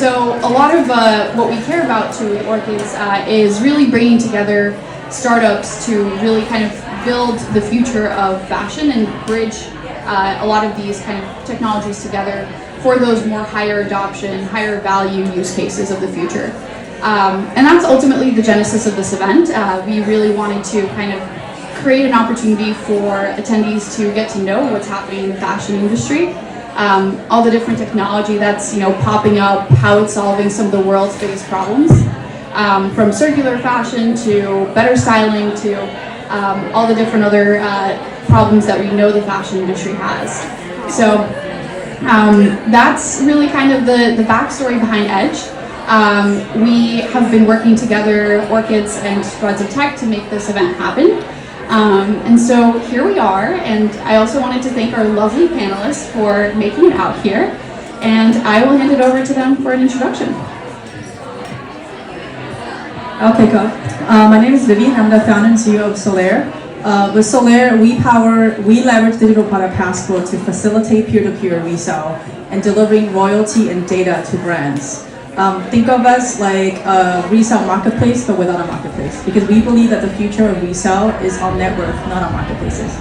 so a lot of what we care about too with Orchids is really bringing together startups to really kind of build the future of fashion and bridge a lot of these kind of technologies together for those more higher adoption, higher value use cases of the future. And that's ultimately the genesis of this event. We really wanted to kind of create an opportunity for attendees to get to know what's happening in the fashion industry, all the different technology that's popping up, how it's solving some of the world's biggest problems, from circular fashion to better styling to all the different other problems that we know the fashion industry has. So that's really kind of the backstory behind Edge. We have been working together, Orchids and Spreads of Tech, to make this event happen. And so here we are, and I also wanted to thank our lovely panelists for making it out here, and I will hand it over to them for an introduction. I'll kick off. My name is Vivien. I'm the founder and CEO of Solaire. With Solaire, we leverage digital product passport to facilitate peer-to-peer resale and delivering royalty and data to brands. Think of us like a resale marketplace, but without a marketplace, because we believe that the future of resale is on network, not on marketplaces.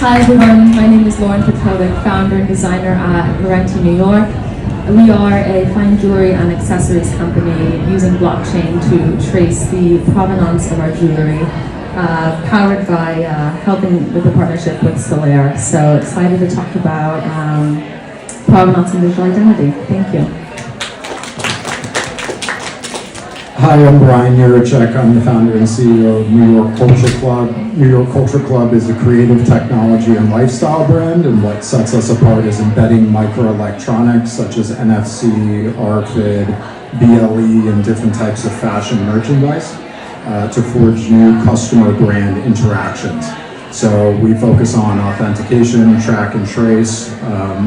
Hi everyone, my name is Lauren Petrovic, founder and designer at Laurenti, New York. We are a fine jewelry and accessories company using blockchain to trace the provenance of our jewelry, powered by helping with a partnership with Solaire. So excited to talk about provenance and digital identity. Thank you. Hi, I'm Brian Yurachek. I'm the founder and CEO of New York Culture Club. New York Culture Club is a creative technology and lifestyle brand, and what sets us apart is embedding microelectronics such as NFC, RFID, BLE, and different types of fashion merchandise to forge new customer brand interactions. So we focus on authentication, track and trace,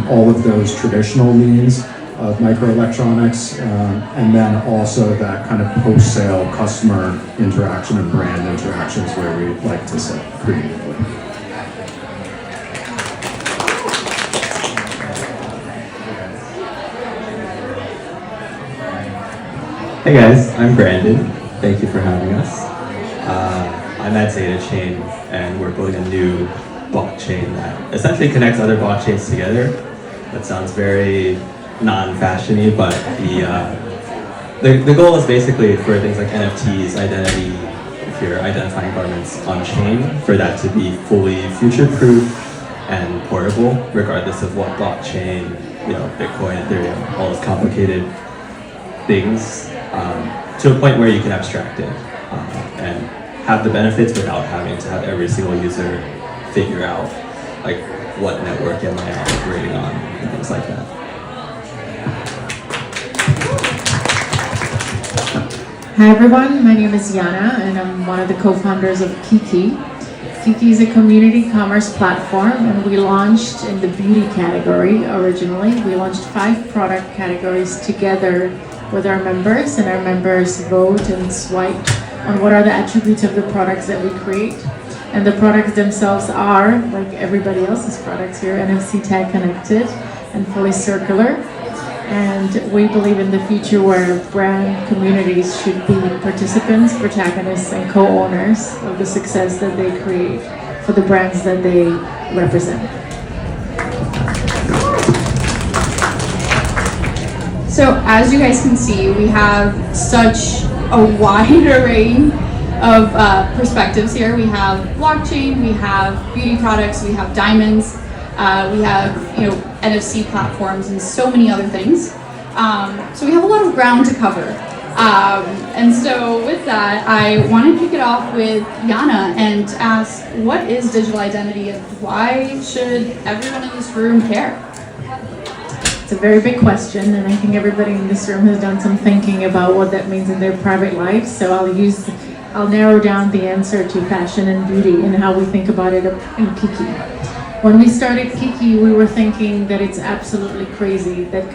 all of those traditional means of microelectronics, and then also that kind of post-sale customer interaction and brand interactions where we like to sit creatively. Hey guys, I'm Brandon. Thank you for having us. I'm at Zetachain, and we're building a new blockchain that essentially connects other blockchains together. That sounds very non-fashiony, but the goal is basically for things like NFTs, identity, if you're identifying garments on chain, for that to be fully future-proof and portable, regardless of what blockchain, Bitcoin, Ethereum, all those complicated things, to a point where you can abstract it and have the benefits without having to have every single user figure out like what network am I operating on and things like that. Hi everyone, my name is Jana and I'm one of the co-founders of KIKI. KIKI is a community commerce platform, and we launched in the beauty category originally. We launched 5 product categories together with our members, and our members vote and swipe on what are the attributes of the products that we create. And the products themselves are, like everybody else's products here, NFC tag connected and fully circular. And we believe in the future where brand communities should be participants, protagonists, and co-owners of the success that they create for the brands that they represent. So as you guys can see, we have such a wide array of perspectives here. We have blockchain, we have beauty products, we have diamonds, we have NFC platforms, and so many other things. So we have a lot of ground to cover. And so with that, I want to kick it off with Jana and ask, what is digital identity and why should everyone in this room care? It's a very big question, and I think everybody in this room has done some thinking about what that means in their private lives. So I'll narrow down the answer to fashion and beauty and how we think about it in KIKI. When we started KIKI, we were thinking that it's absolutely crazy that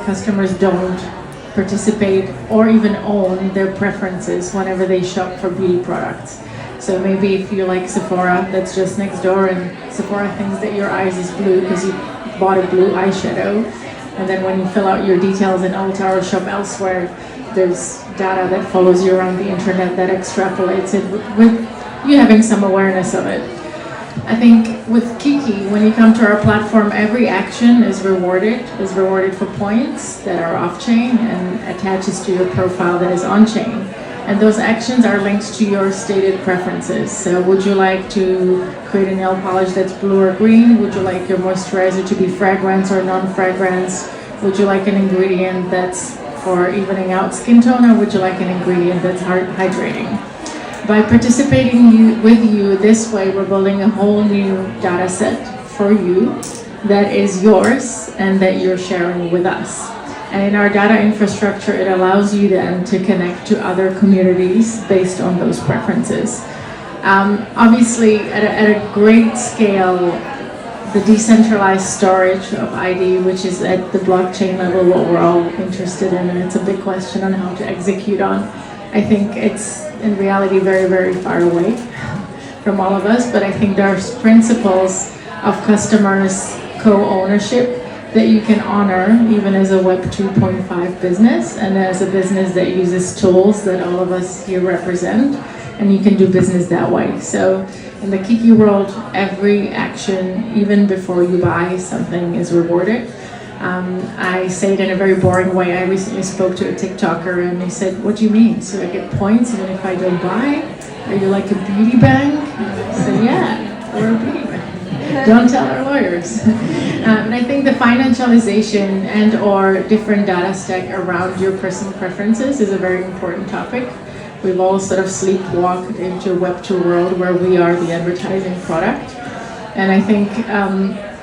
customers don't participate or even own their preferences whenever they shop for beauty products. So maybe if you like Sephora, that's just next door, and Sephora thinks that your eyes is blue because you bought a blue eyeshadow, and then when you fill out your details in Ulta or shop elsewhere, there's data that follows you around the internet that extrapolates it with you having some awareness of it. I think with KIKI, when you come to our platform, every action is rewarded for points that are off-chain and attaches to your profile that is on-chain. And those actions are linked to your stated preferences. So would you like to create a nail polish that's blue or green? Would you like your moisturizer to be fragrance or non-fragrance? Would you like an ingredient that's for evening out skin tone, or would you like an ingredient that's hydrating? By participating with you this way, we're building a whole new data set for you that is yours and that you're sharing with us. And in our data infrastructure, it allows you then to connect to other communities based on those preferences. Obviously, at a great scale, the decentralized storage of ID, which is at the blockchain level, what we're all interested in, and it's a big question on how to execute on. I think it's in reality very, very far away from all of us, but I think there's principles of customers' co-ownership that you can honor even as a Web 2.5 business and as a business that uses tools that all of us here represent, and you can do business that way. So in the KIKI world, every action, even before you buy something, is rewarded. I say it in a very boring way. I recently spoke to a TikToker and he said, "What do you mean? So I get points even if I don't buy? Are you like a beauty bank?" I said, "Yeah, we're a beauty bank. Don't tell our lawyers." And I think the financialization and or different data stack around your personal preferences is a very important topic. We've all sort of sleepwalked into a Web 2 world where we are the advertising product. And I think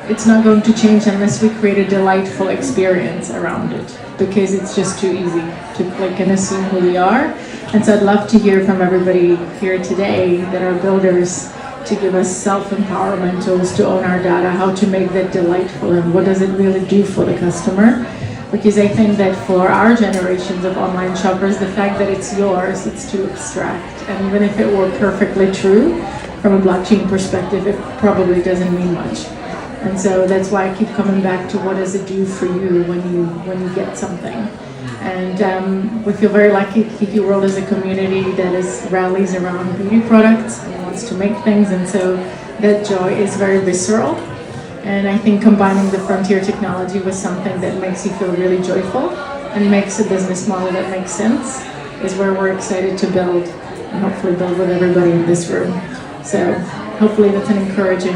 it's not going to change unless we create a delightful experience around it, because it's just too easy to click and assume who we are. And so I'd love to hear from everybody here today that are builders to give us self-empowerment tools to own our data, how to make that delightful, and what does it really do for the customer. Because I think that for our generations of online shoppers, the fact that it's yours, it's too abstract. And even if it were perfectly true, from a blockchain perspective, it probably doesn't mean much. And so that's why I keep coming back to what does it do for you when you get something. And we feel very lucky. KIKI World is a community that rallies around beauty products and wants to make things, and so that joy is very visceral. And I think combining the frontier technology with something that makes you feel really joyful and makes a business model that makes sense is where we're excited to build, and hopefully build with everybody in this room. So hopefully that's an encouraging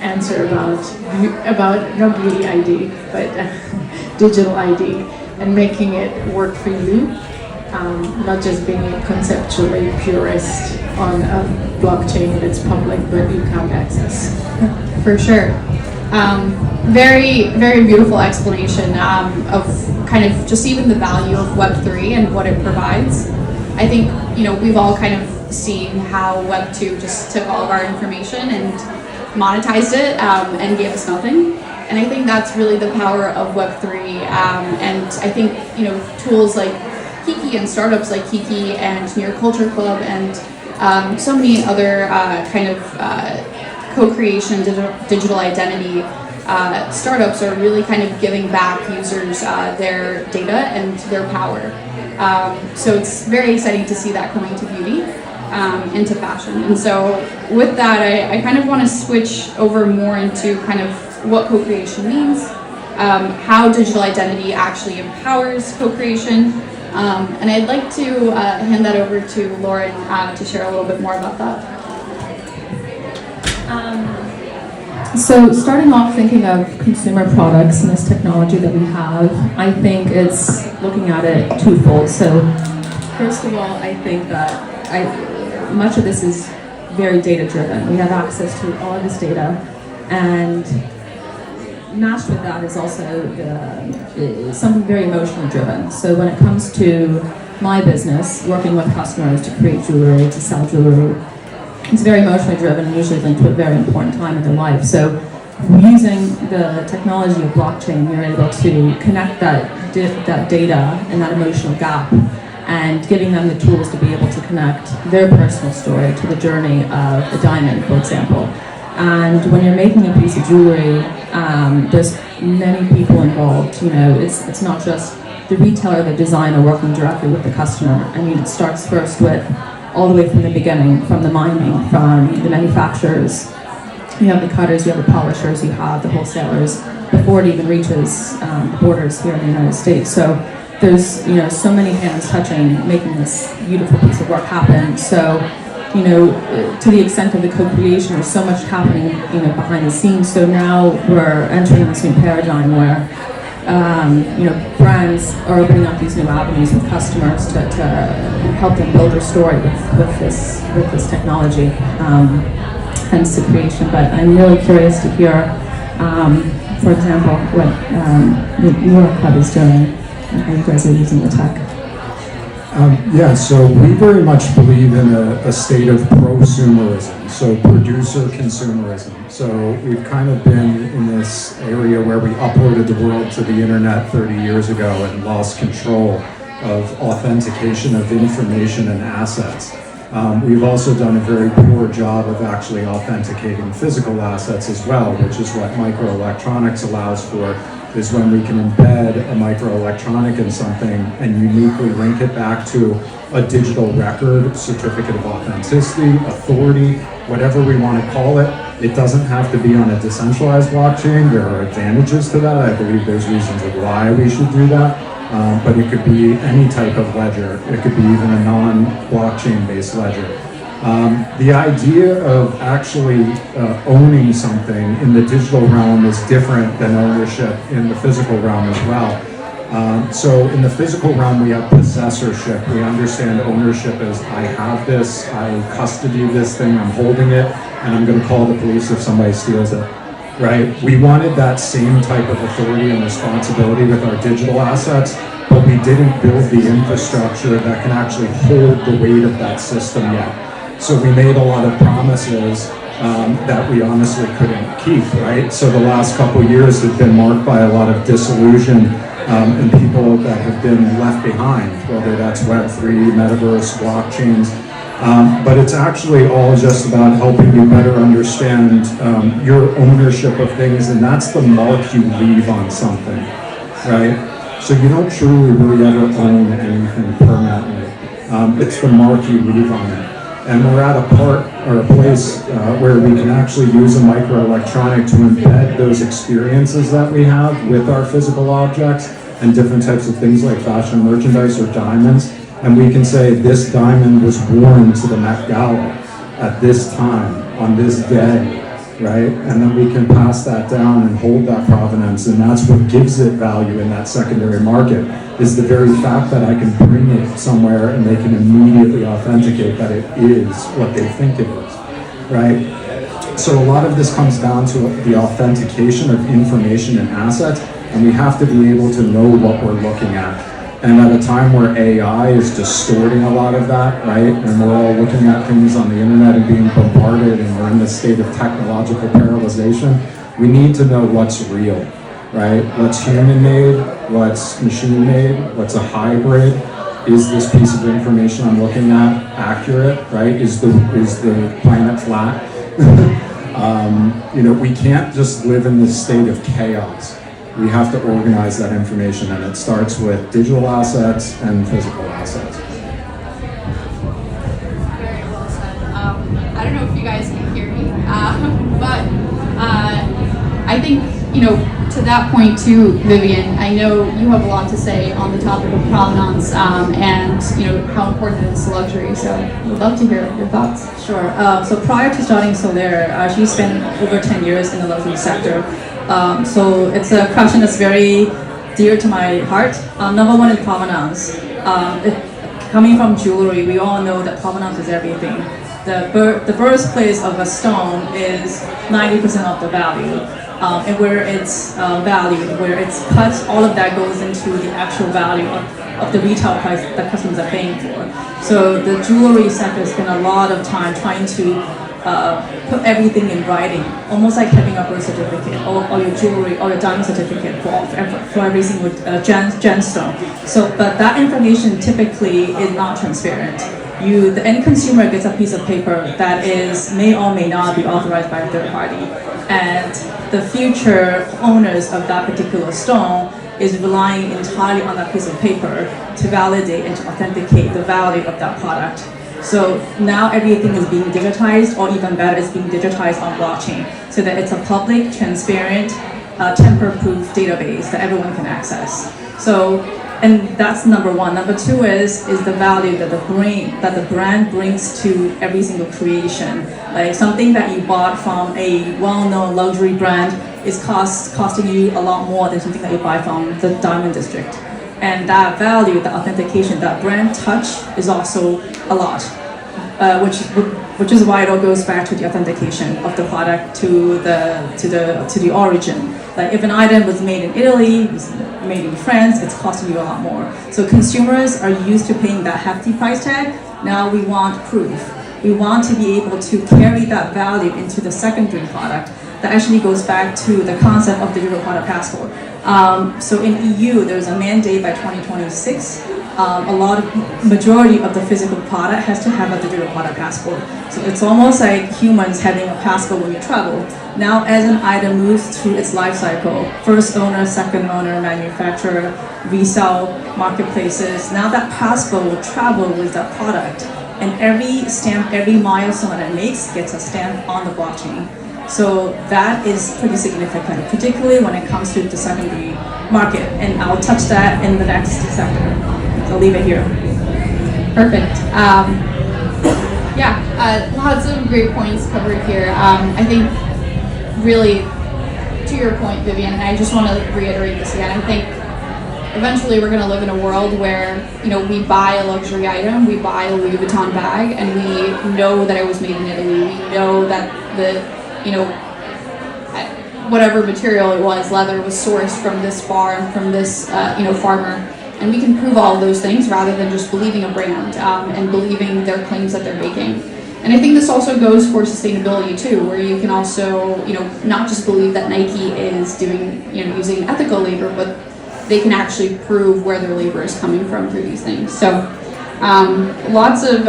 answer about no beauty ID, but digital ID, and making it work for you, not just being a conceptually purist on a blockchain that's public but you can't access. For sure. Very, very beautiful explanation of kind of just even the value of Web3 and what it provides. I think, we've all kind of seen how Web2 just took all of our information and monetized it and gave us nothing. And I think that's really the power of Web3. And I think, tools like KIKI and startups like KIKI and New York Culture Club and so many other kind of co-creation digital identity startups are really kind of giving back users their data and their power. So it's very exciting to see that coming to beauty, into fashion. And so with that, I kind of want to switch over more into kind of what co-creation means, how digital identity actually empowers co-creation, and I'd like to hand that over to Lauren to share a little bit more about that. So starting off thinking of consumer products and this technology that we have, I think it's looking at it twofold. So first of all, I think that much of this is very data driven. We have access to all of this data, and matched with that is also something very emotionally driven. So when it comes to my business, working with customers to create jewelry, to sell jewelry, it's very emotionally driven and usually linked to a very important time in their life. So using the technology of blockchain, you're able to connect that data and that emotional gap, and giving them the tools to be able to connect their personal story to the journey of a diamond, for example. And when you're making a piece of jewelry, there's many people involved. You know, it's not just the retailer, the designer working directly with the customer. I mean, it starts first with all the way from the beginning, from the mining, from the manufacturers. You have the cutters, you have the polishers, you have the wholesalers, before it even reaches the borders here in the United States. So there's, you know, so many hands touching, making this beautiful piece of work happen. So, you know, to the extent of the co-creation, there's so much happening, you know, behind the scenes. So now we're entering this new paradigm where, you know, brands are opening up these new avenues with customers to help them build their story with this technology. Hence the creation. But I'm really curious to hear, for example, what the New York Club is doing and how you guys are using the tech. Yeah, so we very much believe in a state of prosumerism, so producer consumerism. So we've kind of been in this area where we uploaded the world to the internet 30 years ago and lost control of authentication of information and assets. We've also done a very poor job of actually authenticating physical assets as well, which is what microelectronics allows for, is when we can embed a microelectronic in something and uniquely link it back to a digital record, certificate of authenticity, authority, whatever we want to call it. It doesn't have to be on a decentralized blockchain. There are advantages to that. I believe there's reasons of why we should do that. But it could be any type of ledger. It could be even a non-blockchain based ledger. The idea of actually owning something in the digital realm is different than ownership in the physical realm as well. So in the physical realm, we have possessorship. We understand ownership as I have this, I custody this thing, I'm holding it, and I'm going to call the police if somebody steals it. Right? We wanted that same type of authority and responsibility with our digital assets, but we didn't build the infrastructure that can actually hold the weight of that system yet. So we made a lot of promises that we honestly couldn't keep, right? So the last couple of years have been marked by a lot of disillusion and people that have been left behind, whether that's Web3, Metaverse, blockchains. But it's actually all just about helping you better understand your ownership of things, and that's the mark you leave on something, right? So you don't truly really ever own anything permanently. It's the mark you leave on it. And we're at a place where we can actually use a microelectronic to embed those experiences that we have with our physical objects and different types of things like fashion merchandise or diamonds. And we can say this diamond was worn to the Met Gala at this time, on this day, right? And then we can pass that down and hold that provenance, and that's what gives it value in that secondary market, is the very fact that I can bring it somewhere and they can immediately authenticate that it is what they think it is, right? So a lot of this comes down to the authentication of information and assets, and we have to be able to know what we're looking at. And at a time where AI is distorting a lot of that, right? And we're all looking at things on the internet and being bombarded, and we're in this state of technological paralyzation, we need to know what's real, right? What's human-made, what's machine-made, what's a hybrid. Is this piece of information I'm looking at accurate, right? Is the planet flat? You know, we can't just live in this state of chaos. We have to organize that information, and it starts with digital assets and physical assets. Very well said. I don't know if you guys can hear me, but I think, you know, to that point too, Vivien, I know you have a lot to say on the topic of provenance and, you know, how important it is to luxury. So we'd love to hear your thoughts. Sure. So prior to starting Solaire, she spent over 10 years in the luxury sector. So it's a question that's very dear to my heart. Number one is provenance. Coming from jewelry, we all know that provenance is everything. The birthplace of a stone is 90% of the value. And where it's valued, where it's cut, all of that goes into the actual value of the retail price that customers are paying for. So the jewelry sector spent a lot of time trying to put everything in writing, almost like having a birth certificate or your jewelry or your diamond certificate for every single gemstone. So, but that information typically is not transparent. The end consumer gets a piece of paper that may or may not be authorized by a third party. and the future owners of that particular stone is relying entirely on that piece of paper to validate and to authenticate the value of that product. So now everything is being digitized, or even better, it's being digitized on blockchain, so that it's a public, transparent, tamper-proof database that everyone can access. So, and that's number one. Number two is the value that the brand brings to every single creation. Like something that you bought from a well-known luxury brand is costing you a lot more than something that you buy from the Diamond District. And that value, the authentication, that brand touch is also a lot, which is why it all goes back to the authentication of the product to the origin. Like if an item was made in Italy, was made in France, it's costing you a lot more. So consumers are used to paying that hefty price tag. Now we want proof. We want to be able to carry that value into the secondary product. That actually goes back to the concept of the digital product passport. So in EU, there's a mandate by 2026. Majority of the physical product has to have a digital product passport. So it's almost like humans having a passport when you travel. Now, as an item moves through its life cycle, first owner, second owner, manufacturer, resale, marketplaces, now that passport will travel with that product. And every stamp, every milestone that it makes gets a stamp on the blockchain. So that is pretty significant, particularly when it comes to the secondary market. And I'll touch that in the next sector. So I'll leave it here. Perfect. Lots of great points covered here. I think really, to your point, Vivien, and I just want to reiterate this again, I think eventually we're going to live in a world where, we buy a luxury item, we buy a Louis Vuitton bag, and we know that it was made in Italy. We know that whatever material it was, leather was sourced from this farm, from this, farmer. And we can prove all of those things rather than just believing a brand and believing their claims that they're making. And I think this also goes for sustainability too, where you can also, not just believe that Nike is doing, using ethical labor, but they can actually prove where their labor is coming from through these things. So lots of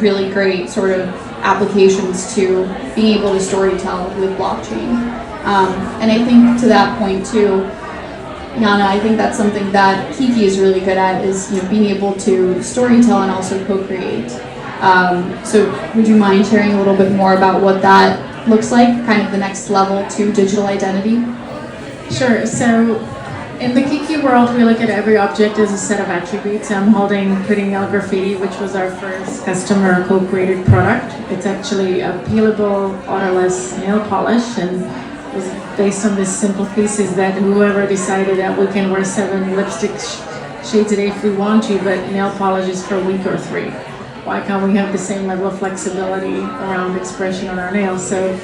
really great sort of applications to being able to storytell with blockchain. And I think to that point too, Jana, I think that's something that KIKI is really good at, is being able to storytell and also co-create. So would you mind sharing a little bit more about what that looks like, kind of the next level to digital identity? Sure. So in the KIKI world, we look at every object as a set of attributes. I'm holding Pretty Nail Graffiti, which was our first customer co-created product. It's actually a peelable, odorless nail polish, and was based on this simple thesis that whoever decided that we can wear 7 lipstick shades a day if we want to, but nail polish is for a week or 3. Why can't we have the same level of flexibility around expression on our nails? So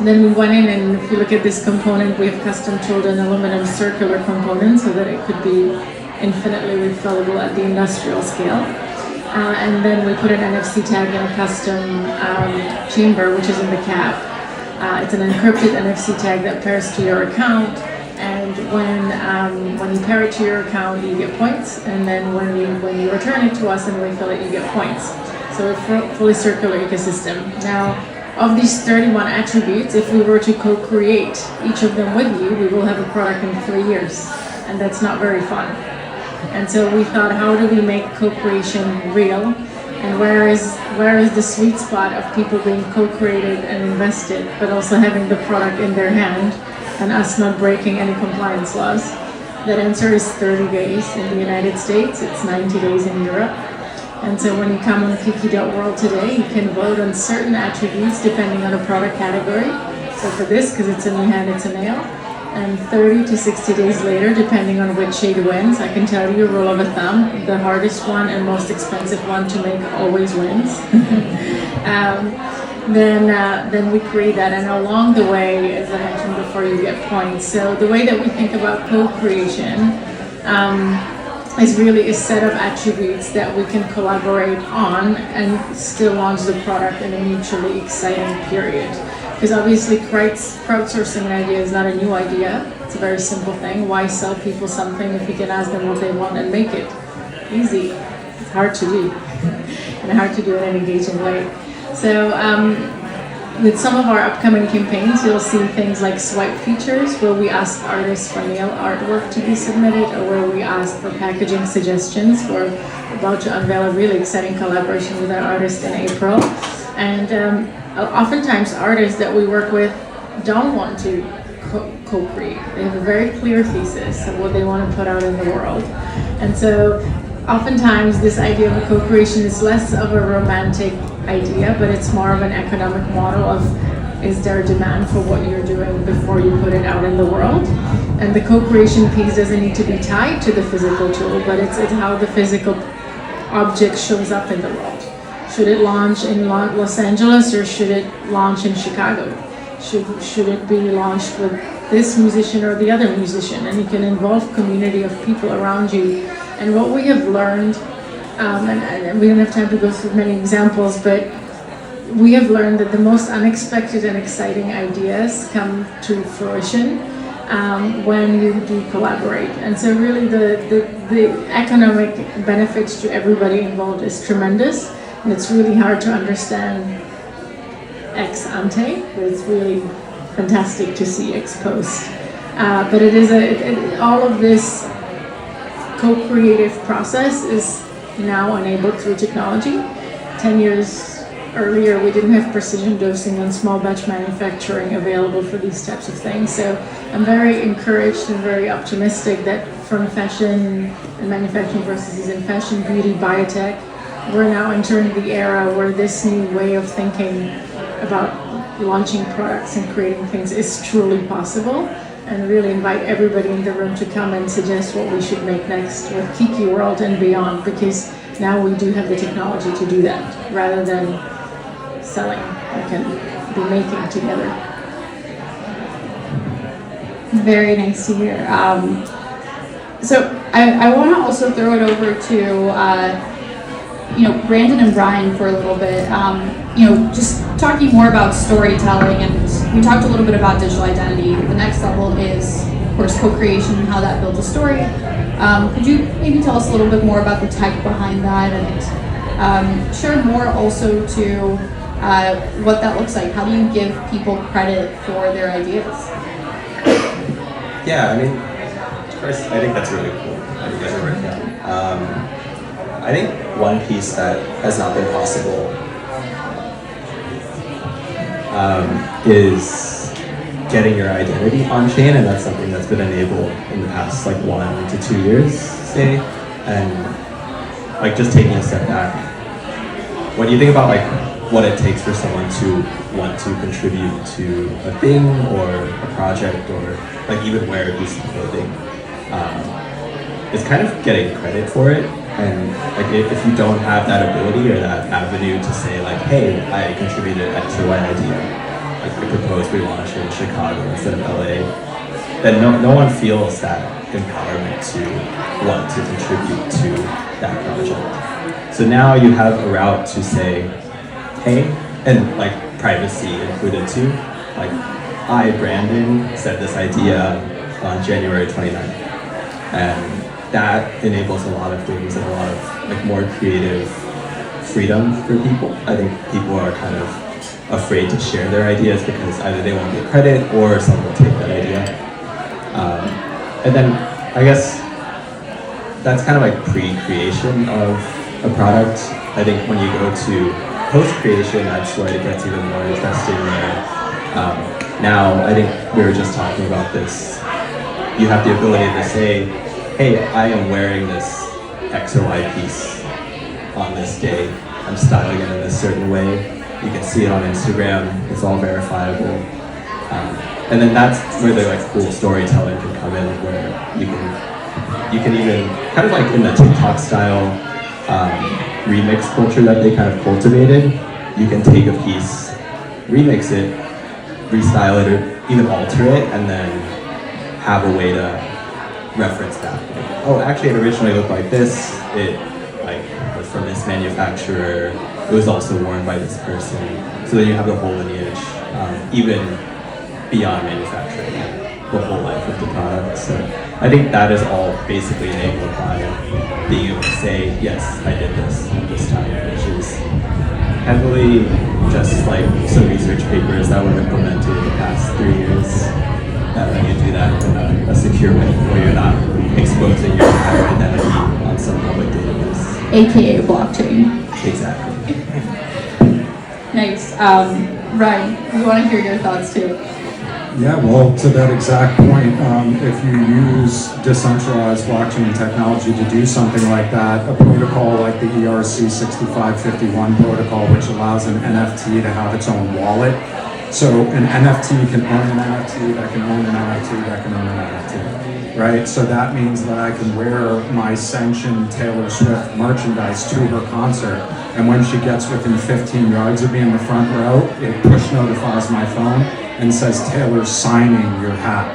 then we went in, and if you look at this component, we have custom tooled an aluminum circular component so that it could be infinitely refillable at the industrial scale. And then we put an NFC tag in a custom chamber, which is in the cap. It's an encrypted NFC tag that pairs to your account, and when you pair it to your account, you get points, and then when you return it to us and refill it, you get points. So a fully circular ecosystem. Now, of these 31 attributes, if we were to co-create each of them with you, we will have a product in 3 years, and that's not very fun. And so we thought, how do we make co-creation real? And where is the sweet spot of people being co-created and invested, but also having the product in their hand and us not breaking any compliance laws? That answer is 30 days in the United States. It's 90 days in Europe. And so when you come on kiki.world today, you can vote on certain attributes depending on the product category. So for this, because it's in the hand, it's a nail. And 30 to 60 days later, depending on which shade wins, I can tell you a rule of a thumb, the hardest one and most expensive one to make always wins. Then we create that, and along the way, as I mentioned before, you get points. So the way that we think about co-creation is really a set of attributes that we can collaborate on and still launch the product in a mutually exciting period. Because obviously crowdsourcing an idea is not a new idea. It's a very simple thing. Why sell people something if you can ask them what they want and make it? Easy. It's hard to do. And hard to do in an engaging way. So with some of our upcoming campaigns, you'll see things like swipe features where we ask artists for nail artwork to be submitted, or where we ask for packaging suggestions. We're about to unveil a really exciting collaboration with an artist in April. And oftentimes artists that we work with don't want to co-create. They have a very clear thesis of what they want to put out in the world. And so oftentimes this idea of a co-creation is less of a romantic idea, but it's more of an economic model of, is there a demand for what you're doing before you put it out in the world? And the co-creation piece doesn't need to be tied to the physical tool, but it's how the physical object shows up in the world. Should it launch in Los Angeles, or should it launch in Chicago? Should it be launched with this musician or the other musician? And you can involve community of people around you. And what we have learned, and we don't have time to go through many examples, but we have learned that the most unexpected and exciting ideas come to fruition when you do collaborate. And so really the economic benefits to everybody involved is tremendous. And it's really hard to understand ex ante, but it's really fantastic to see ex post. But it is all of this co-creative process is now enabled through technology. 10 years earlier, we didn't have precision dosing and small batch manufacturing available for these types of things. So I'm very encouraged and very optimistic that from fashion and manufacturing processes in fashion, beauty, biotech, we're now entering the era where this new way of thinking about launching products and creating things is truly possible. And really invite everybody in the room to come and suggest what we should make next with KIKI World and beyond, because now we do have the technology to do that, rather than selling. We can be making together. Very nice to hear. So I want to also throw it over to Brandon and Brian for a little bit. Just talking more about storytelling, and we talked a little bit about digital identity. The next level is, of course, co-creation and how that builds a story. Could you maybe tell us a little bit more about the tech behind that, and share more also to what that looks like? How do you give people credit for their ideas? Yeah, I mean, first, I think that's really cool that you guys are working on. I think one piece that has not been possible is getting your identity on chain, and that's something that's been enabled in the past 1 to 2 years, say. And just taking a step back, when you think about what it takes for someone to want to contribute to a thing or a project, or even wear a piece of clothing, it's kind of getting credit for it. And if you don't have that ability or that avenue to say hey, I contributed X or Y idea, I proposed we launch in Chicago instead of LA, then no one feels that empowerment to want to contribute to that project. So now you have a route to say, hey, and privacy included too. I, Brandon, said this idea on January 29th. And that enables a lot of things and a lot of more creative freedom for people. I think people are kind of afraid to share their ideas because either they won't get credit or someone will take that idea. And then I guess that's kind of pre-creation of a product. I think when you go to post-creation, that's where it gets even more interesting there. Now, I think we were just talking about this. You have the ability to say, hey, I am wearing this X or Y piece on this day. I'm styling it in a certain way. You can see it on Instagram. It's all verifiable. And then that's where the cool storytelling can come in, where you can even kind of in the TikTok style remix culture that they kind of cultivated. You can take a piece, remix it, restyle it, or even alter it, and then have a way to reference that. Oh, actually, it originally looked like this. It was from this manufacturer. It was also worn by this person. So then you have the whole lineage, even beyond manufacturing, the whole life of the product. So I think that is all basically enabled by being able to say, yes, I did this at this time, which is heavily just like some research papers that were implemented in the past 3 years that let you do that in a secure way where you're not exposing your entire identity on some public database. AKA blockchain. Exactly. Nice. Ryan, we want to hear your thoughts too. Yeah, well, to that exact point, if you use decentralized blockchain technology to do something like that, a protocol like the ERC 6551 protocol, which allows an NFT to have its own wallet. So an NFT can own an NFT, that can own an NFT, that can own an NFT, right? So that means that I can wear my sanctioned Taylor Swift merchandise to her concert, and when she gets within 15 yards of me in the front row, it push notifies my phone and says Taylor's signing your hat,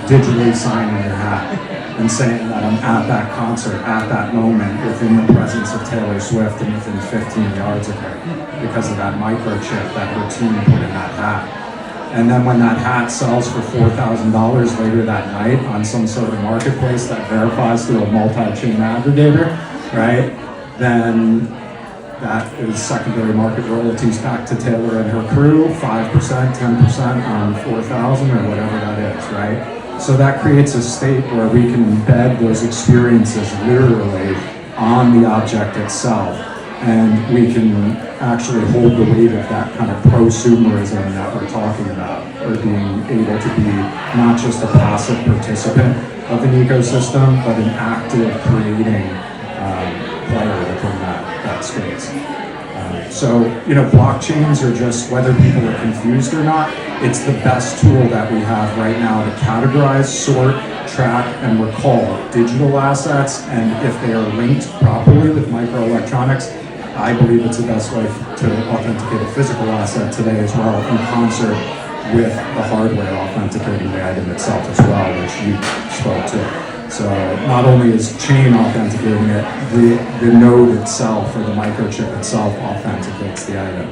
digitally signing your hat, and saying that I'm at that concert at that moment within the presence of Taylor Swift and within 15 yards of her because of that microchip that her team put in that hat. And then when that hat sells for $4,000 later that night on some sort of marketplace that verifies through a multi-chain aggregator, right, then that is secondary market royalties back to Taylor and her crew, 5%, 10% on 4,000 or whatever that is, right? So that creates a state where we can embed those experiences literally on the object itself, and we can actually hold the weight of that kind of prosumerism that we're talking about, or being able to be not just a passive participant of an ecosystem, but an active creating player within that space. So, you know, blockchains are just, whether people are confused or not, it's the best tool that we have right now to categorize, sort, track, and recall digital assets, and if they are linked properly with microelectronics, I believe it's the best way to authenticate a physical asset today as well, in concert with the hardware authenticating the item itself as well, which you spoke to. So not only is chain authenticating it, the node itself or the microchip itself authenticates the item.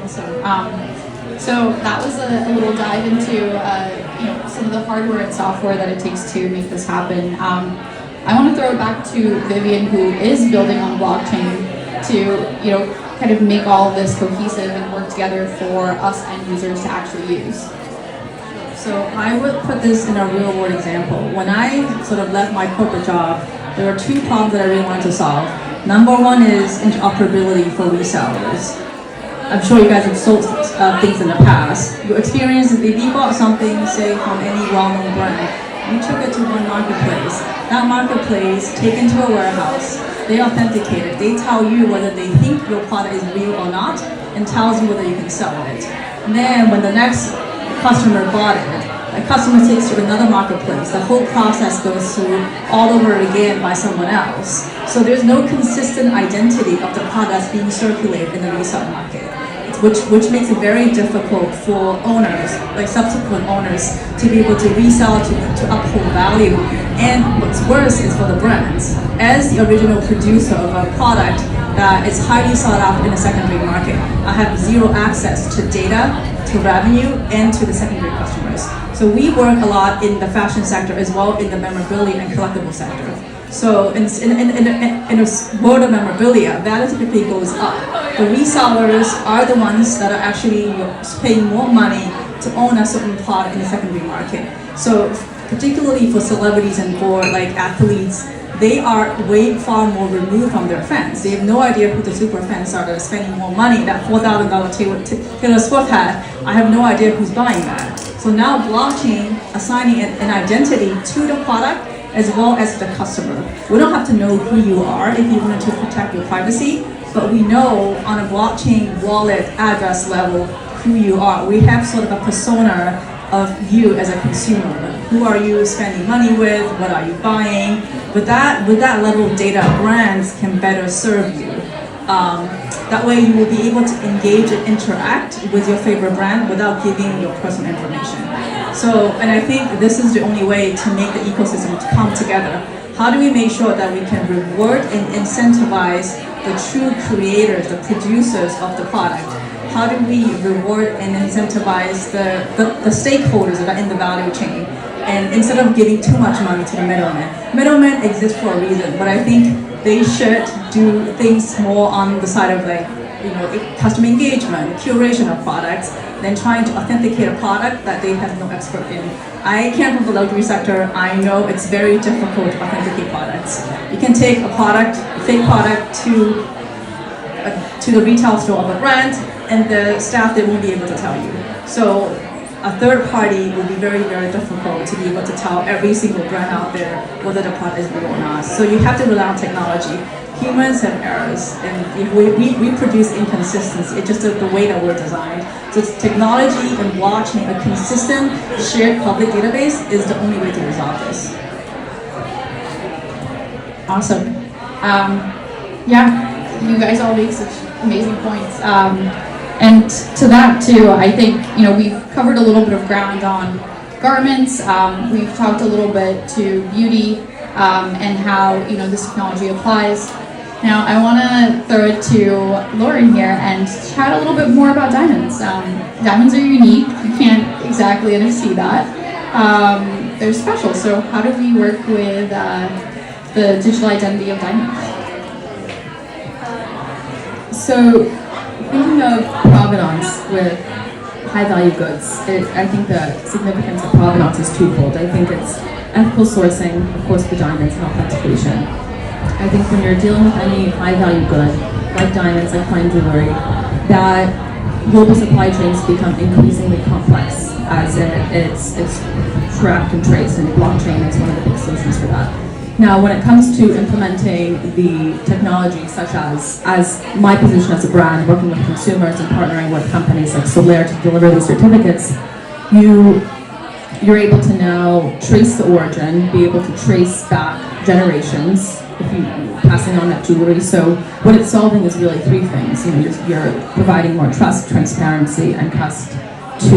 Awesome. So that was a little dive into you know, some of the hardware and software that it takes to make this happen. I want to throw it back to Vivien, who is building on blockchain to, you know, kind of make all of this cohesive and work together for us end users to actually use. So I would put this in a real world example. When I sort of left my corporate job, there were two problems that I really wanted to solve. Number one is interoperability for resellers. I'm sure you guys have sold things in the past. Your experience is if you bought something, say from any well-known brand, you took it to one marketplace. That marketplace, take it to a warehouse, they authenticate it. They tell you whether they think your product is real or not, and tells you whether you can sell it. And then when the next customer bought it, the customer takes to another marketplace. The whole process goes through all over again by someone else. So there's no consistent identity of the products being circulated in the resale market, which makes it very difficult for owners, like subsequent owners, to be able to resell, to uphold value. And what's worse is for the brands. As the original producer of a product that is highly sought after in the secondary market, I have zero access to data, to revenue, and to the secondary customers. So we work a lot in the fashion sector as well in the memorabilia and collectible sector. So in a world of memorabilia, value typically goes up. The resellers are the ones that are actually paying more money to own a certain product in the secondary market. So particularly for celebrities and for like athletes, they are way far more removed from their fans. They have no idea who the super fans are that are spending more money. That $4,000 Taylor Swift hat, I have no idea who's buying that. So now blockchain assigning an identity to the product as well as the customer. We don't have to know who you are if you wanted to protect your privacy, but we know on a blockchain wallet address level who you are. We have sort of a persona of you as a consumer. Who are you spending money with? What are you buying? With that level of data, brands can better serve you. That way you will be able to engage and interact with your favorite brand without giving your personal information. So, and I think this is the only way to make the ecosystem to come together. How do we make sure that we can reward and incentivize the true creators, the producers of the product? How do we reward and incentivize the stakeholders that are in the value chain? And instead of giving too much money to the middlemen. Middlemen exist for a reason, but I think they should do things more on the side of like customer engagement, curation of products, than trying to authenticate a product that they have no expert in. I came from the luxury sector. I know it's very difficult to authenticate products. You can take a product, a fake product, to the retail store of a brand, and the staff, they won't be able to tell you. So a third party will be very, very difficult to be able to tell every single brand out there whether the product is real or not. So you have to rely on technology. Humans have errors, and we produce inconsistency. It's just the way that we're designed. So technology and blockchain, a consistent shared public database, is the only way to resolve this. Awesome. Yeah, you guys all make such amazing points. And to that too, I think, we've covered a little bit of ground on garments. We've talked a little bit to beauty and how, this technology applies. Now I want to throw it to Lauren here and chat a little bit more about diamonds. Diamonds are unique. You can't exactly unsee that. They're special. So how do we work with the digital identity of diamonds? So, thinking of provenance with high-value goods, I think the significance of provenance is twofold. I think it's ethical sourcing, of course, for diamonds, and authentication. I think when you're dealing with any high-value good, like diamonds, like fine jewelry, that global supply chains become increasingly complex as it's tracked and traced, and blockchain is one of the big solutions for that. Now, when it comes to implementing the technology, such as my position as a brand, working with consumers and partnering with companies like Solaire to deliver these certificates, you're able to now trace the origin, be able to trace back generations, if you passing on that jewelry. So what it's solving is really three things. You're providing more trust, transparency, and trust to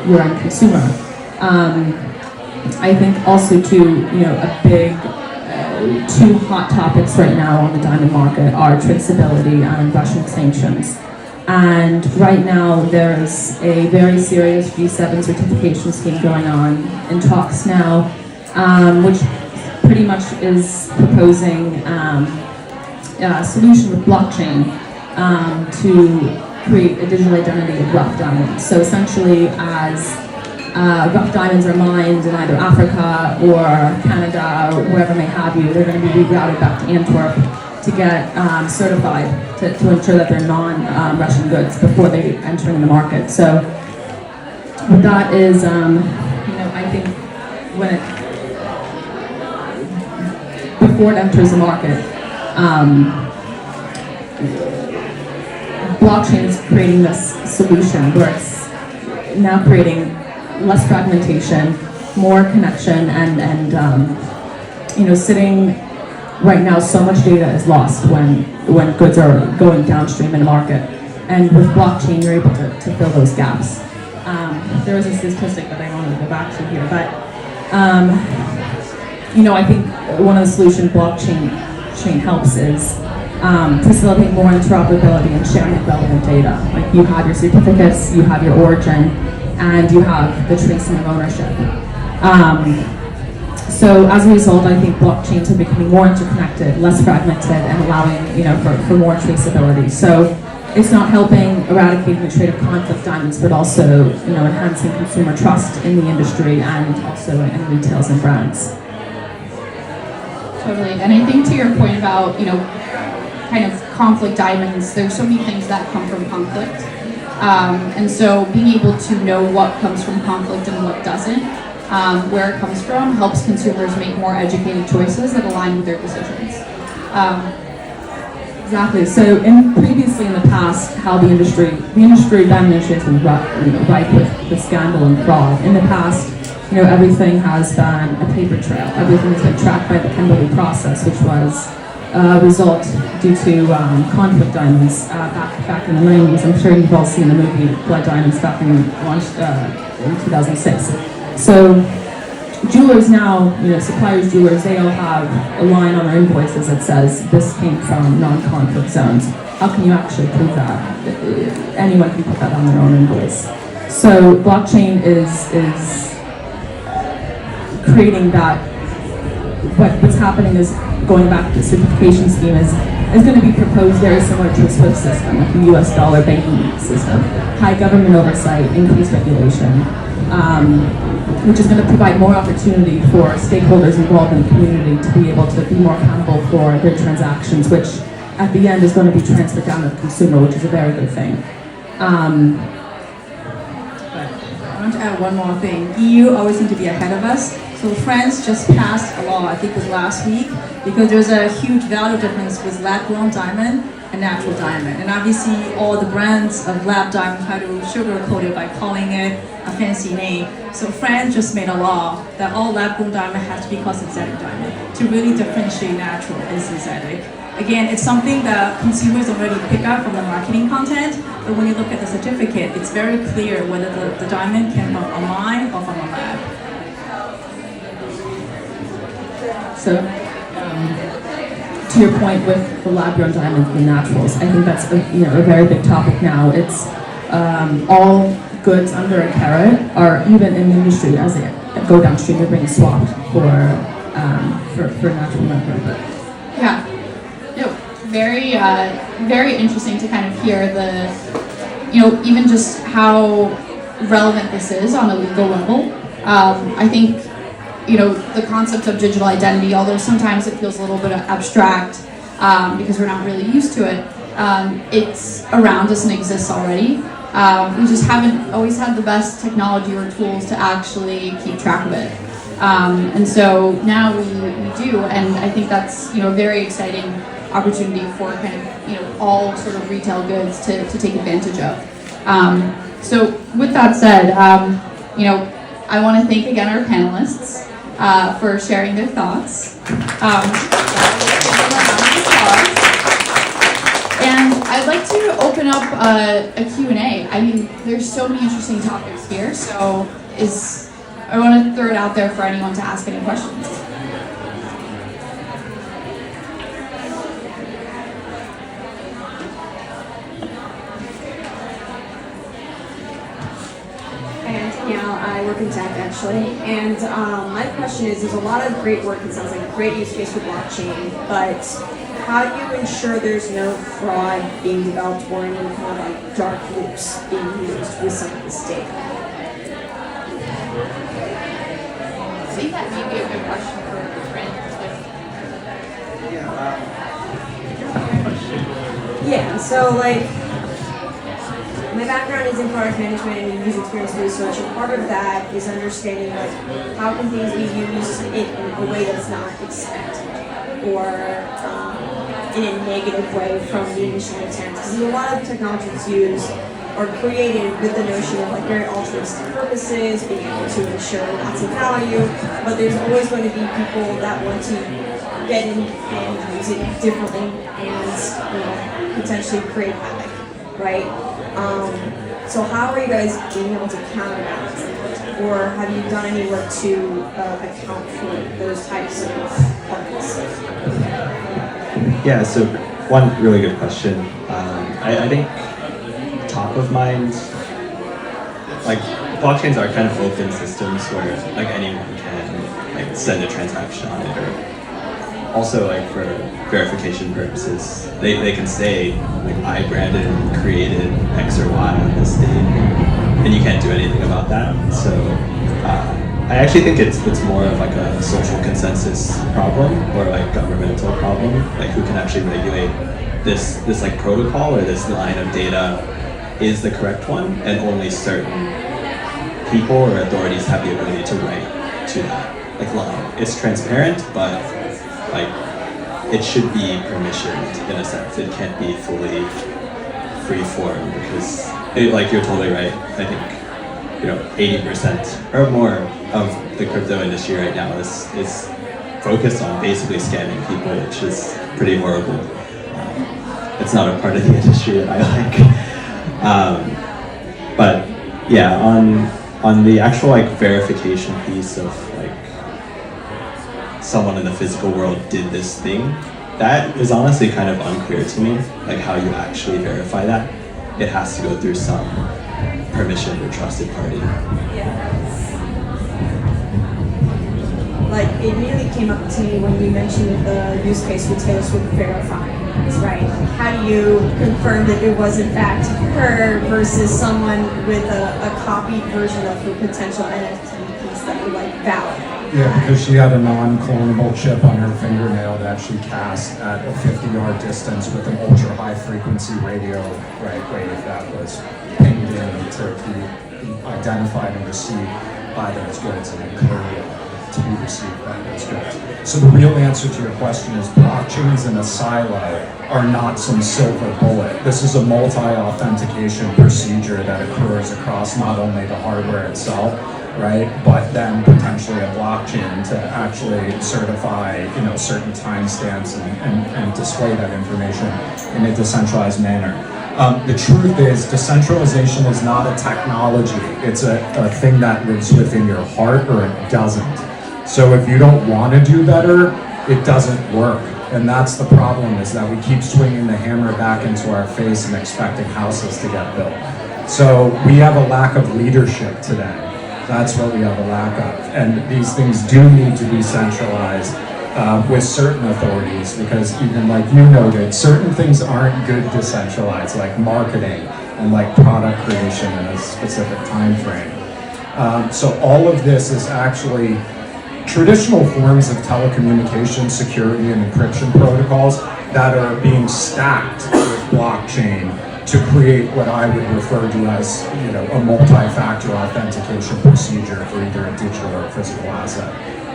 your end consumer. I think also too, a big two hot topics right now on the diamond market are traceability and Russian sanctions. And right now there's a very serious G7 certification scheme going on in talks now, which pretty much is proposing a solution with blockchain to create a digital identity of rough diamonds. So essentially, as rough diamonds are mined in either Africa or Canada or wherever may have you, they're going to be rerouted back to Antwerp to get certified to ensure that they're non-Russian goods before they enter in the market. So that is, I think when before it enters the market, blockchain is creating this solution where it's now creating less fragmentation, more connection, and sitting right now, so much data is lost when goods are going downstream in the market, and with blockchain you're able to fill those gaps. There was a statistic that I wanted to go back to here, but I think one of the solutions blockchain helps is facilitate more interoperability and sharing of relevant data. Like, you have your certificates, you have your origin, and you have the tracing of ownership. So as a result, I think blockchains are becoming more interconnected, less fragmented, and allowing for more traceability. So it's not helping eradicating the trade of conflict diamonds, but also enhancing consumer trust in the industry and also in retails and brands. Totally. And I think to your point about kind of conflict diamonds, there's so many things that come from conflict. And so being able to know what comes from conflict and what doesn't, where it comes from, helps consumers make more educated choices that align with their decisions. Exactly. So previously in the past, how the diamond industry has been rife with scandal and fraud. In the past, everything has been a paper trail. Everything has been tracked by the Kimberley process, which was a result due to conflict diamonds back in the 90s. I'm sure you've all seen the movie Blood Diamonds launched in 2006. So jewelers now, suppliers, jewelers, they all have a line on their invoices that says this came from non-conflict zones. How can you actually prove that? Anyone can put that on their own invoice. So blockchain is creating that. What's happening is, going back to the certification scheme, is is going to be proposed very similar to a SWIFT system, like the US dollar banking system. High government oversight, increased regulation, which is going to provide more opportunity for stakeholders involved in the community to be able to be more accountable for their transactions, which at the end is going to be transferred down to the consumer, which is a very good thing. I want to add one more thing. EU always seem to be ahead of us. So France just passed a law, I think it was last week, because there's a huge value difference with lab-grown diamond and natural diamond. And obviously all the brands of lab diamond try to sugarcoat it by calling it a fancy name. So France just made a law that all lab-grown diamond has to be called synthetic diamond to really differentiate natural and synthetic. Again, it's something that consumers already pick up from the marketing content, but when you look at the certificate, it's very clear whether the diamond came from a mine or from a lab. So, to your point with the lab-grown diamonds and naturals, I think that's a very big topic now. It's all goods under a carat are even in the industry as they go downstream, they're being swapped for natural metal. Yeah. Very, very interesting to kind of hear the, even just how relevant this is on a legal level. I think, the concept of digital identity, although sometimes it feels a little bit abstract because we're not really used to it, it's around us and exists already. We just haven't always had the best technology or tools to actually keep track of it. And so now we do, and I think that's, a very exciting opportunity for kind of, all sort of retail goods to take advantage of. So with that said, I want to thank again our panelists for sharing their thoughts. And I'd like to open up a Q&A. I mean, there's so many interesting topics here, so I want to throw it out there for anyone to ask any questions. I work in tech actually, and my question is, there's a lot of great work, it sounds like a great use case for blockchain, but how do you ensure there's no fraud being developed or any kind of like dark loops being used with some of this data? I think that may be a good question for Brent. Yeah, so like, my background is in product management and user experience research, and part of that is understanding like how can things be used in a way that's not expected or in a negative way from the initial intent. Because a lot of technologies used are created with the notion of like very altruistic purposes, being able to ensure lots of value, but there's always going to be people that want to get in and use it differently and potentially create havoc, right? So how are you guys being able to counterbalance it? Or have you done any work to account for those types of parts? Yeah, so one really good question. I think top of mind, like blockchains are kind of open systems where like anyone can like send a transaction on it, or also like for verification purposes, they can say like I branded and created X or Y on this date, and you can't do anything about that. So I actually think it's more of like a social consensus problem or like governmental problem, like who can actually regulate this like protocol or this line of data is the correct one, and only certain people or authorities have the ability to write to that like line. It's transparent, but like it should be permissioned in a sense. It can't be fully free form because like you're totally right. I think 80% or more of the crypto industry right now is focused on basically scamming people, which is pretty horrible. It's not a part of the industry that I like. But yeah, on the actual like verification piece of like someone in the physical world did this thing, that is honestly kind of unclear to me, like how you actually verify that. It has to go through some permission or trusted party. Yeah. Like, it really came up to me when you mentioned the use case with Taylor Swift verifying. is right. How do you confirm that it was in fact her versus someone with a copied version of her potential NFT piece that would like valid? Yeah, because she had a non-clonable chip on her fingernail that she cast at a 50-yard distance with an ultra-high frequency radio wave that was pinged in to be identified and received by those goods and encoded to be received by those goods. So the real answer to your question is blockchains in a silo are not some silver bullet. This is a multi-authentication procedure that occurs across not only the hardware itself, right, but then potentially a blockchain to actually certify, certain timestamps and display that information in a decentralized manner. The truth is, decentralization is not a technology. It's a thing that lives within your heart, or it doesn't. So if you don't want to do better, it doesn't work. And that's the problem, is that we keep swinging the hammer back into our face and expecting houses to get built. So we have a lack of leadership today. That's what we have a lack of. And these things do need to be centralized with certain authorities, because even like you noted, certain things aren't good decentralized, like marketing and like product creation in a specific time frame. So all of this is actually traditional forms of telecommunication, security, and encryption protocols that are being stacked with blockchain to create what I would refer to as, a multi-factor authentication procedure for either a digital or physical asset.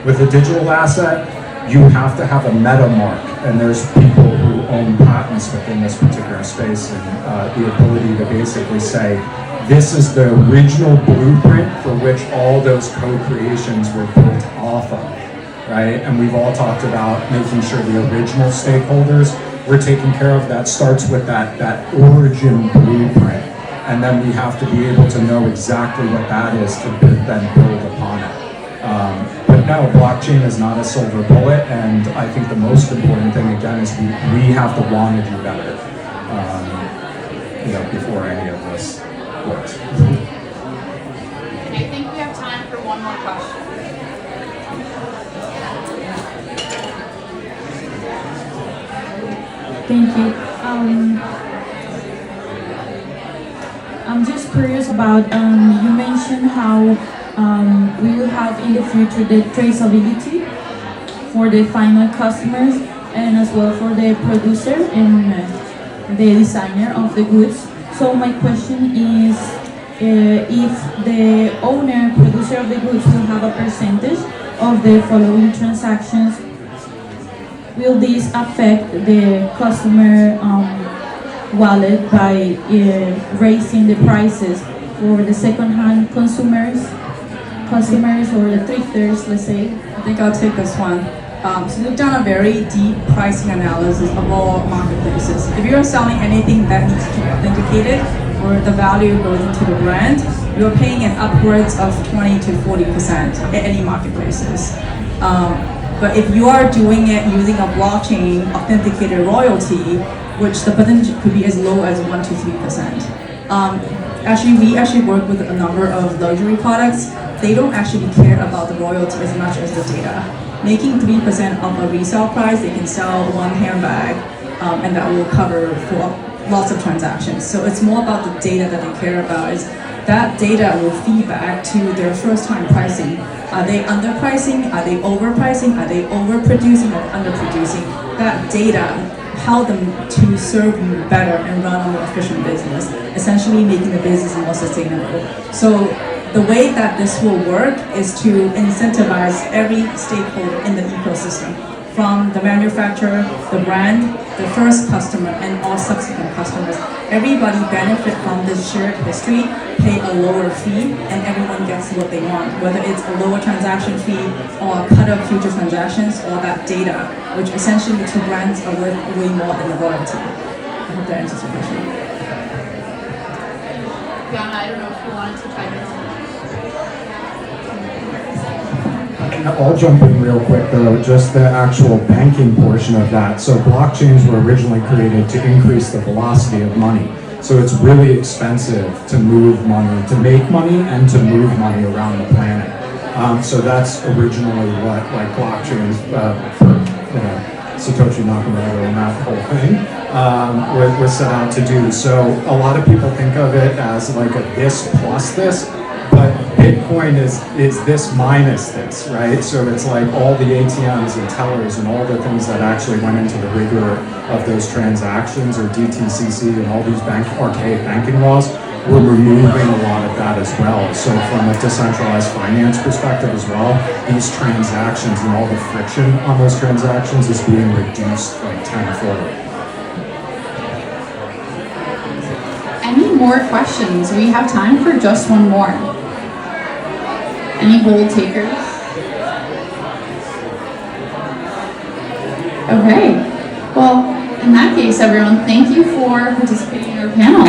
With a digital asset, you have to have a meta mark, and there's people who own patents within this particular space, and the ability to basically say, this is the original blueprint for which all those co-creations were built off of, right? And we've all talked about making sure the original stakeholders were taken care of. That starts with that origin blueprint. And then we have to be able to know exactly what that is to then build upon it. But no, blockchain is not a silver bullet, and I think the most important thing, again, is we have to want to do better, before any of this works. I think we have time for one more question. Thank you. I'm just curious about, you mentioned how we will have in the future the traceability for the final customers, and as well for the producer and the designer of the goods. So my question is, if the owner, producer of the goods will have a percentage of the following transactions, will this affect the customer wallet by raising the prices for the second-hand customers or the thrifters, let's say? I think I'll take this one. So we've done a very deep pricing analysis of all marketplaces. If you're selling anything that needs to be authenticated, or the value goes into the brand, you're paying an upwards of 20 to 40% at any marketplaces. But if you are doing it using a blockchain authenticated royalty, which the percentage could be as low as 1 to 3%. We actually work with a number of luxury products. They don't actually care about the royalty as much as the data. Making 3% of a resale price, they can sell one handbag, and that will cover for lots of transactions. So it's more about the data that they care about. Is that data will feed back to their first-time pricing. Are they underpricing? Are they overpricing? Are they overproducing or underproducing? That data help them to serve you better and run a more efficient business, essentially making the business more sustainable. So the way that this will work is to incentivize every stakeholder in the ecosystem, from the manufacturer, the brand, the first customer, and all subsequent customers. Everybody benefit from this shared history, pay a lower fee, and everyone gets what they want, whether it's a lower transaction fee or a cut of future transactions or that data, which essentially to brands are worth way more than the royalty. I hope that answers your question. Jana, I don't know if you wanted to chime in on that. I'll jump in real quick though, just the actual banking portion of that. So blockchains were originally created to increase the velocity of money. So it's really expensive to move money, to make money and to move money around the planet. So that's originally what like blockchains Satoshi Nakamoto and that whole thing was set out to do. So a lot of people think of it as like a this plus this, but Bitcoin is this minus this, right? So it's like all the ATMs and tellers and all the things that actually went into the rigor of those transactions, or DTCC and all these archaic banking laws. We're removing a lot of that as well. So from a decentralized finance perspective as well, these transactions and all the friction on those transactions is being reduced like tenfold. Any more questions? We have time for just one more. Any bold takers? Okay. Well, in that case, everyone, thank you for participating in our panel.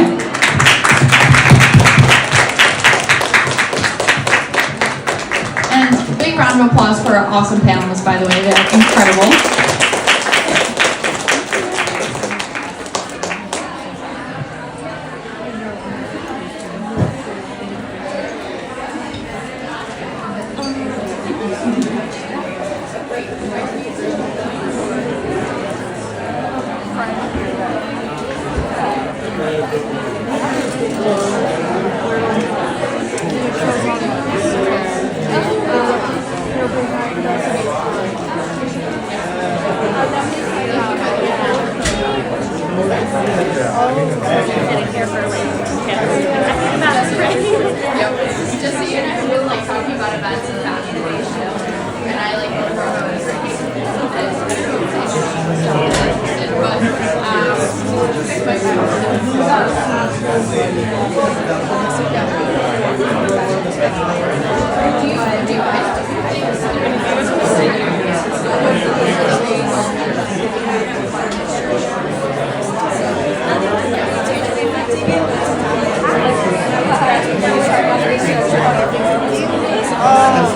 And big round of applause for our awesome panelists, by the way. They're incredible.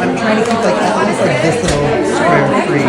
I'm trying to keep like at least like this little square free.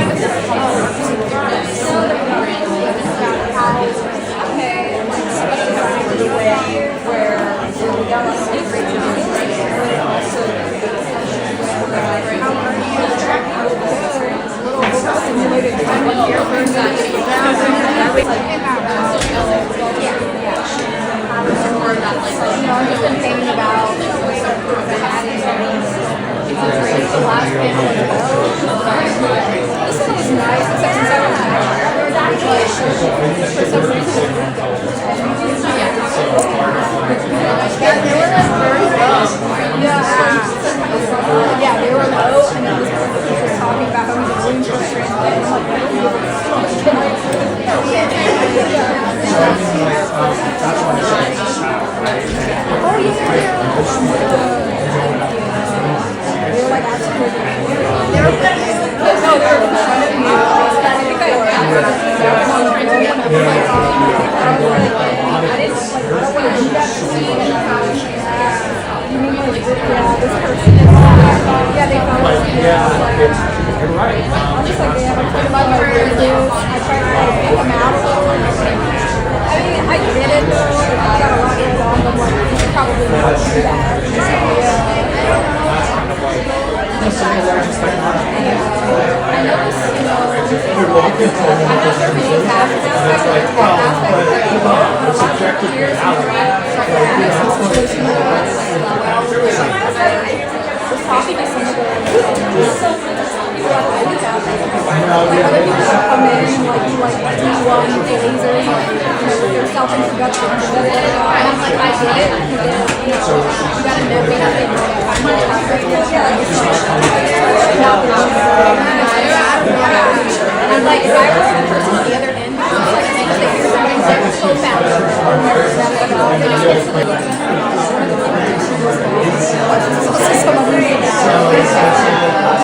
And like, if I was the person on the other end, I was like, so bad.